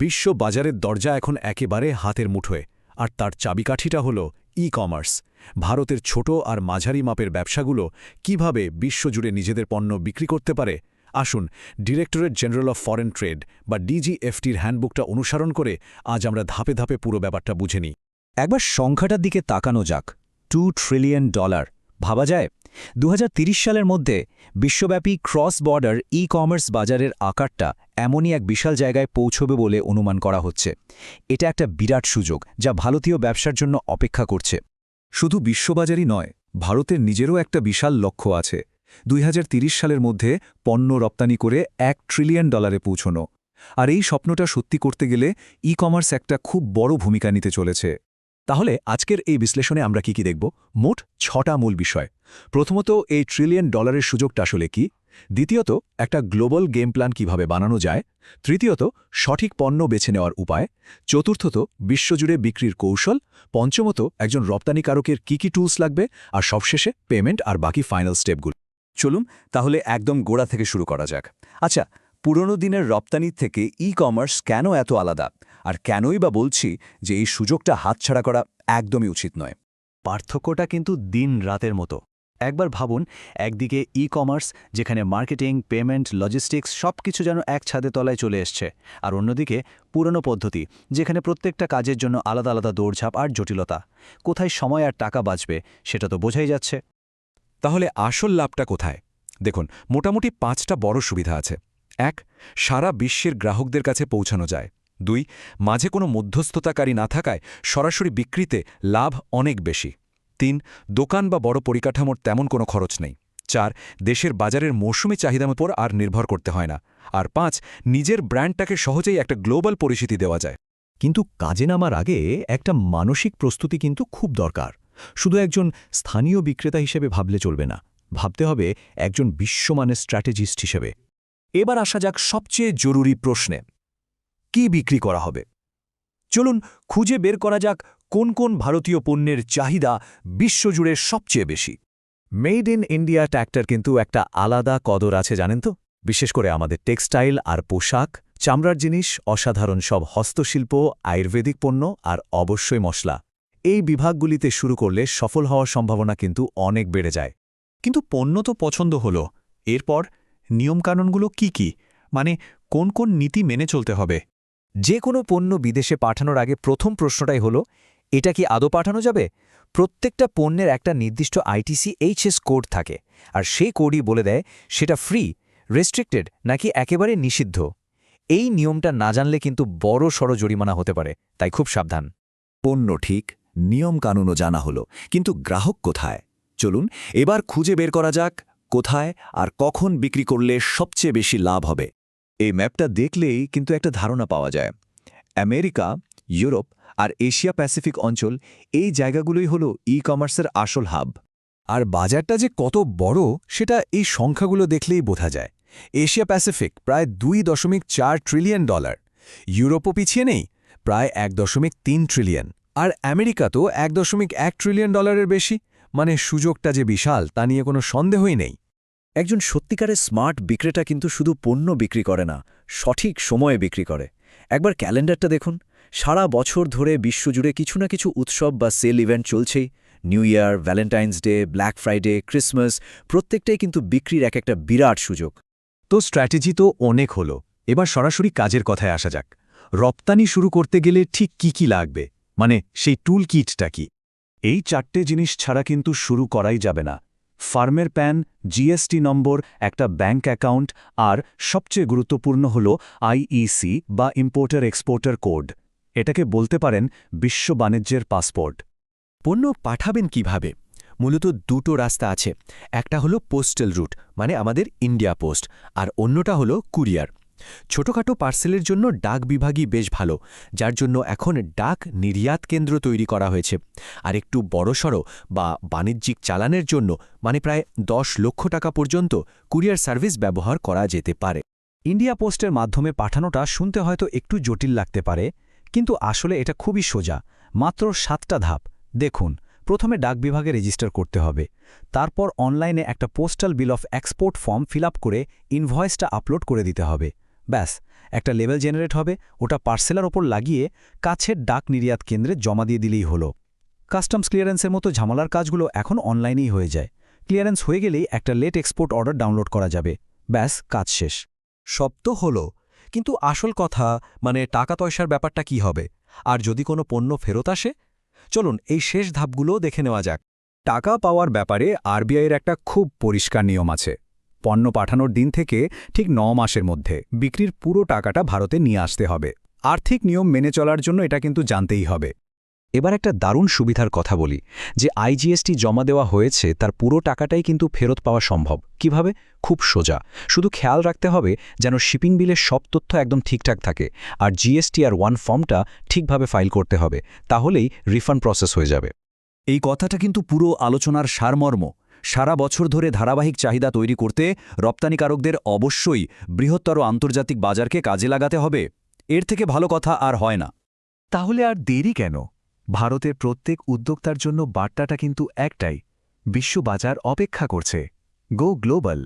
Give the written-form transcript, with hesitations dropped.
বিশ্ব বাজারের দরজা এখন একেবারে হাতের মুঠোয়, আর তার চাবিকাঠিটা হল ই-কমার্স। ভারতের ছোট আর মাঝারি মাপের ব্যবসাগুলো কিভাবে বিশ্বজুড়ে নিজেদের পণ্য বিক্রি করতে পারে, আসুন directorate general of foreign trade বা ডিজিএফটির হ্যান্ডবুকটা অনুসরণ করে আজ আমরা ধাপে ধাপে পুরো ব্যাপারটা বুঝে নিই। একবার সংখ্যাটার দিকে তাকানো যাক। $2 ট্রিলিয়ন। ভাবা যায় 2030 সালের মধ্যে বিশ্বব্যাপী ক্রস বর্ডার ই-কমার্স বাজারের আকারটা এমনই এক বিশাল জায়গায় পৌঁছবে বলে অনুমান করা হচ্ছে। এটা একটা বিরাট সুযোগ যা ভারতীয় ব্যবসার জন্য অপেক্ষা করছে। শুধু বিশ্ববাজারই নয়, ভারতের নিজেরও একটা বিশাল লক্ষ্য আছে, 2030 সালের মধ্যে পণ্য রপ্তানি করে $1 ট্রিলিয়ন পৌঁছনো। আর এই স্বপ্নটা সত্যি করতে গেলে ই-কমার্স একটা খুব বড় ভূমিকা নিতে চলেছে। তাহলে আজকের এই বিশ্লেষণে আমরা কি দেখব? মোট 6টা মূল বিষয়। প্রথমত, এই $1 ট্রিলিয়ন সুযোগটা আসলে কি? দ্বিতীয়ত, একটা গ্লোবাল গেম প্ল্যান কিভাবে বানানো যায়? তৃতীয়ত, সঠিক পণ্য বেছে নেওয়ার উপায়। চতুর্থত, বিশ্বজুড়ে বিক্রির কৌশল। পঞ্চমত, একজন রপ্তানিকারকের কি টুলস লাগবে। আর সবশেষে পেমেন্ট আর বাকি ফাইনাল স্টেপগুলো। চলুন তাহলে একদম গোড়া থেকে শুরু করা যাক। আচ্ছা, পুরনো দিনের রপ্তানির থেকে ই-কমার্স কেন এত আলাদা, আর কেনই বা বলছি যে এই সুযোগটা হাতছাড়া করা একদমই উচিত নয়? পার্থক্যটা কিন্তু দিন রাতের মতো। একবার ভাবুন, একদিকে ই-কমার্স যেখানে মার্কেটিং, পেমেন্ট, লজিস্টিক্স সবকিছু যেন এক ছাদের তলায় চলে এসছে, আর অন্যদিকে পুরনো পদ্ধতি যেখানে প্রত্যেকটা কাজের জন্য আলাদা আলাদা দৌড়ঝাঁপ আর জটিলতা। কোথায় সময় আর টাকা বাঁচবে সেটা তো বোঝাই যাচ্ছে। তাহলে আসল লাভটা কোথায়? দেখুন, মোটামুটি 5টা বড় সুবিধা আছে। 1, সারা বিশ্বের গ্রাহকদের কাছে পৌঁছানো যায়। 2, মাঝে কোনো মধ্যস্থতাকারী না থাকায় সরাসরি বিক্রিতে লাভ অনেক বেশি। 3, দোকান বা বড় পরিকাঠামোর তেমন কোনো খরচ নেই। 4, দেশের বাজারের মৌসুমি চাহিদার উপর আর নির্ভর করতে হয় না। আর 5, নিজের ব্র্যান্ডটাকে সহজেই একটা গ্লোবাল পরিচিতি দেওয়া যায়। কিন্তু কাজে নামার আগে একটা মানসিক প্রস্তুতি কিন্তু খুব দরকার। শুধু একজন স্থানীয় বিক্রেতা হিসেবে ভাবলে চলবে না, ভাবতে হবে একজন বিশ্বমানের স্ট্র্যাটেজিস্ট হিসেবে। এবার আসা যাক সবচেয়ে জরুরি প্রশ্নে, কি বিক্রি করা হবে? চলুন খুঁজে বের করা যাক কোন কোন ভারতীয় পণ্যের চাহিদা বিশ্বজুড়ে সবচেয়ে বেশি। মেড ইন ইন্ডিয়া ট্যাগটার কিন্তু একটা আলাদা কদর আছে, জানেন তো? বিশেষ করে আমাদের টেক্সটাইল আর পোশাক, চামড়ার জিনিস, অসাধারণ সব হস্তশিল্প, আয়ুর্বেদিক পণ্য আর অবশ্যই মশলা। এই বিভাগগুলিতে শুরু করলে সফল হওয়ার সম্ভাবনা কিন্তু অনেক বেড়ে যায়। কিন্তু পণ্য তো পছন্দ হলো, এরপর নিয়মকানুনগুলো কি? মানে কোন কোন নীতি মেনে চলতে হবে? যে কোনো পণ্য বিদেশে পাঠানোর আগে প্রথম প্রশ্নটাই হলো, এটা কি আদৌ পাঠানো যাবে? প্রত্যেকটা পণ্যের একটা নির্দিষ্ট ITC/HS কোড থাকে, আর সেই কোডই বলে দেয় সেটা ফ্রি, রেস্ট্রিক্টেড নাকি একেবারে নিষিদ্ধ। এই নিয়মটা না জানলে কিন্তু বড় সড় জরিমানা হতে পারে, তাই খুব সাবধান। পণ্য ঠিক, নিয়মকানুনও জানা হলো, কিন্তু গ্রাহক কোথায়? চলুন এবার খুঁজে বের করা যাক কোথায় আর কখন বিক্রি করলে সবচেয়ে বেশি লাভ হবে। এই ম্যাপটা দেখলেই কিন্তু একটা ধারণা পাওয়া যায়। আমেরিকা, ইউরোপ আর এশিয়া প্যাসিফিক অঞ্চল, এই জায়গাগুলোই হলো ই-কমার্সের আসল হাব। আর বাজারটা যে কত বড় সেটা এই সংখ্যাগুলো দেখলেই বোঝা যায়। এশিয়া প্যাসিফিক প্রায় $2.4 ট্রিলিয়ন, ইউরোপও পিছিয়ে নেই, প্রায় $1.3 ট্রিলিয়ন, আর আমেরিকা তো $1.1 ট্রিলিয়ন বেশি। মানে সুযোগটা যে বিশাল তা নিয়ে কোনো সন্দেহই নেই। একজন সত্যিকারের স্মার্ট বিক্রেতা কিন্তু শুধু পণ্য বিক্রি করে না, সঠিক সময়ে বিক্রি করে। একবার ক্যালেন্ডারটা দেখুন, সারা বছর ধরে বিশ্বজুড়ে কিছু না কিছু উৎসব বা সেল ইভেন্ট চলছেই। New year, Valentine's day, black Friday, Christmas, প্রত্যেকটাই কিন্তু বিক্রির একটা বিরাট সুযোগ। তো স্ট্র্যাটেজি তো অনেক হলো, এবার সরাসরি কাজের কথায় আসা যাক। রপ্তানি শুরু করতে গেলে ঠিক কি লাগবে, মানে সেই টুল কিটটা কি? এই 4টে জিনিস ছাড়া কিন্তু শুরু করাই যাবে না। ফার্মের প্যান, জিএসটি নম্বর, একটা ব্যাঙ্ক অ্যাকাউন্ট, আর সবচেয়ে গুরুত্বপূর্ণ হল IEC বা ইম্পোর্টার এক্সপোর্টার কোড। এটাকে বলতে পারেন বিশ্ব বাণিজ্যের পাসপোর্ট। পণ্য পাঠাবেন কিভাবে? মূলত দুটো রাস্তা আছে। একটা হলো পোস্টাল রুট, মানে আমাদের ইন্ডিয়া পোস্ট, আর অন্যটা হলো কুরিয়ার। ছোটখাটো পার্সেলের জন্য ডাক বিভাগই বেশ ভালো, যার জন্য এখন ডাক নির্যাত কেন্দ্র তৈরি করা হয়েছে। আর একটু বড়সড় বা বাণিজ্যিক চালানের জন্য, মানে প্রায় 10 লক্ষ টাকা পর্যন্ত কুরিয়ার সার্ভিস ব্যবহার করা যেতে পারে। ইন্ডিয়া পোস্টের মাধ্যমে পাঠানোটা শুনতে হয়তো একটু জটিল লাগতে পারে, কিন্তু আসলে এটা খুবই সোজা। মাত্র 7টা ধাপ। দেখুন, প্রথমে ডাক বিভাগে রেজিস্টার করতে হবে। তারপর অনলাইনে একটা postal bill of export form fill up করে ইনভয়েসটা আপলোড করে দিতে হবে। ব্যাস, একটা লেভেল জেনারেট হবে, ওটা পার্সেলার ওপর লাগিয়ে কাছের ডাক নির্যাত কেন্দ্রে জমা দিয়ে দিলেই হলো। কাস্টমস ক্লিয়ারেন্সের মতো ঝামেলার কাজগুলো এখন অনলাইনেই হয়ে যায়। ক্লিয়ারেন্স হয়ে গেলেই একটা লেট এক্সপোর্ট অর্ডার ডাউনলোড করা যাবে, ব্যাস কাজ শেষ। সব তো হলো, কিন্তু আসল কথা মানে টাকা পয়সার ব্যাপারটা কি হবে? আর যদি কোনো পণ্য ফেরত আসে? চলুন এই শেষ ধাপগুলোও দেখে নেওয়া যাক। টাকা পাওয়ার ব্যাপারে আরবিআইয়ের একটা খুব পরিষ্কার নিয়ম আছে। পণ্য পাঠানোর দিন থেকে ঠিক 9 মাসের মধ্যে বিক্রির পুরো টাকাটা ভারতে নিয়ে আসতে হবে। আর্থিক নিয়ম মেনে চলার জন্য এটা কিন্তু জানতেই হবে। এবার একটা দারুণ সুবিধার কথা বলি, যে আইজিএসটি জমা দেওয়া হয়েছে তার পুরো টাকাটাই কিন্তু ফেরত পাওয়া সম্ভব। কিভাবে? খুব সোজা, শুধু খেয়াল রাখতে হবে যেন শিপিং বিলের সব তথ্য একদম ঠিকঠাক থাকে, আর জিএসটি আর 1 ফর্মটা ঠিকভাবে ফাইল করতে হবে, তাহলেই রিফান্ড প্রসেস হয়ে যাবে। এই কথাটা কিন্তু পুরো আলোচনার সারমর্ম। সারা বছর ধরে ধারাবাহিক চাহিদা তৈরি করতে রপ্তানিকারকদের অবশ্যই বৃহত্তর আন্তর্জাতিক বাজারকে কাজে লাগাতে হবে। এর থেকে ভালো কথা আর হয় না। তাহলে আর দেরি কেন? ভারতের প্রত্যেক উদ্যোক্তার জন্য বার্তাটা কিন্তু একটাই, বিশ্ববাজার অপেক্ষা করছে। গো গ্লোবাল।